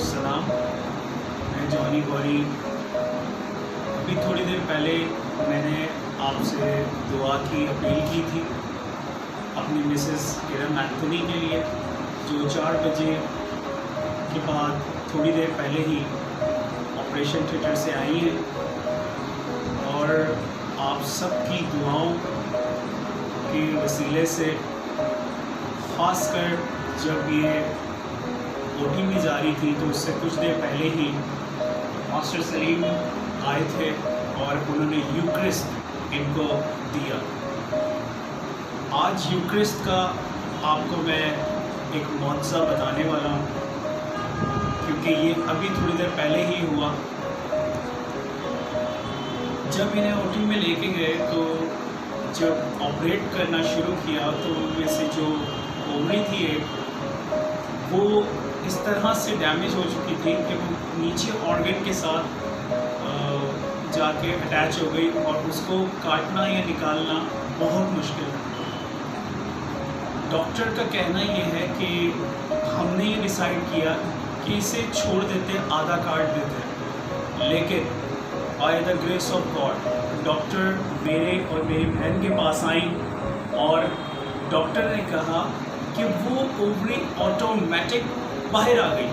सलाम। मैं जॉनी गौरी। अभी थोड़ी देर पहले मैंने आपसे दुआ की अपील की थी अपनी मिसेस किरण एंथनी के लिए, जो 4 बजे के बाद थोड़ी देर पहले ही ऑपरेशन थिएटर से आई हैं। और आप सबकी दुआओं के वसीले से, ख़ासकर जब ये ओटी में जा रही थी तो उससे कुछ देर पहले ही मास्टर सलीम आए थे और उन्होंने यूक्रिस्ट इनको दिया। आज यूक्रिस्ट का आपको मैं एक मौजज़ा बताने वाला हूँ, क्योंकि ये अभी थोड़ी देर पहले ही हुआ। जब इन्हें ओटी में लेके गए तो जब ऑपरेट करना शुरू किया तो उनमें से जो ओवरी थी वो इस तरह से डैमेज हो चुकी थी कि वो नीचे ऑर्गन के साथ जाके अटैच हो गई और उसको काटना या निकालना बहुत मुश्किल है। डॉक्टर का कहना ये है कि हमने ये डिसाइड किया कि इसे छोड़ देते, आधा काट देते, लेकिन by the grace of God doctor मेरे और मेरी बहन के पास आई और डॉक्टर ने कहा कि वो ओवरी ऑटोमेटिक बाहर आ गई।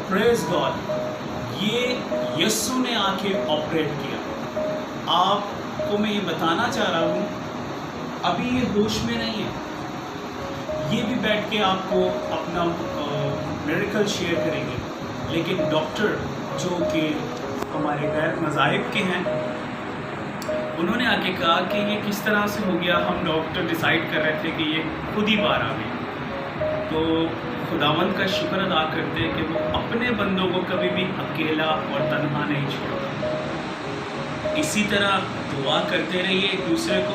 प्रेज गॉड, ये यस्सु ने आके ऑपरेट किया। आपको मैं ये बताना चाह रहा हूँ, अभी ये होश में नहीं है। ये भी बैठ के आपको अपना मिरेकल शेयर करेंगे, लेकिन डॉक्टर जो कि हमारे गैर मज़ाहिब के हैं, उन्होंने आके कहा कि ये किस तरह से हो गया। हम डॉक्टर डिसाइड कर रहे थे कि ये खुद ही बाहर आ गई। तो खुदावंद का शुक्र अदा करते हैं कि वो अपने बंदों को कभी भी अकेला और तन्हा नहीं छोड़ता। इसी तरह दुआ करते रहिए एक दूसरे को,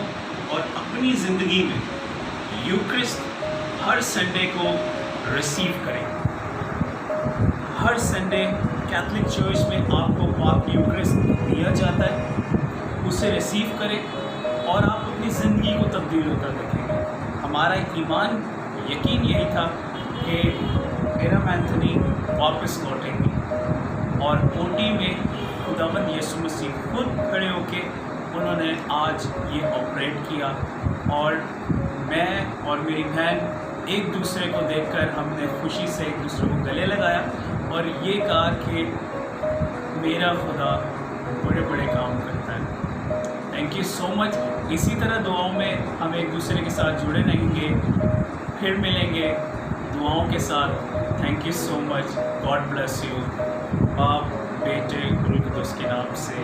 और अपनी ज़िंदगी में यूक्रिस्ट हर संडे को रिसीव करें। हर संडे कैथलिक चर्च में आपको पाक यूक्रिस्ट दिया जाता है, उसे रिसीव करें और आप अपनी ज़िंदगी को तब्दील होता देखेंगे। हमारा ईमान यकीन यही था कि किरण एंथनी वापस लौटेंगी, और ओटी में खुदावंद यीशु मसीह खुद खड़े होके उन्होंने आज ये ऑपरेट किया। और मैं और मेरी बहन एक दूसरे को देखकर हमने खुशी से एक दूसरे को गले लगाया और ये कहा कि मेरा खुदा बड़े बड़े काम करता है। Thank you so much. इसी तरह दुआओं में हम एक दूसरे के साथ जुड़े रहेंगे, फिर मिलेंगे दुआओं के साथ। Thank you so much. God bless you. बाप, बेटे, गुरु के नाम से।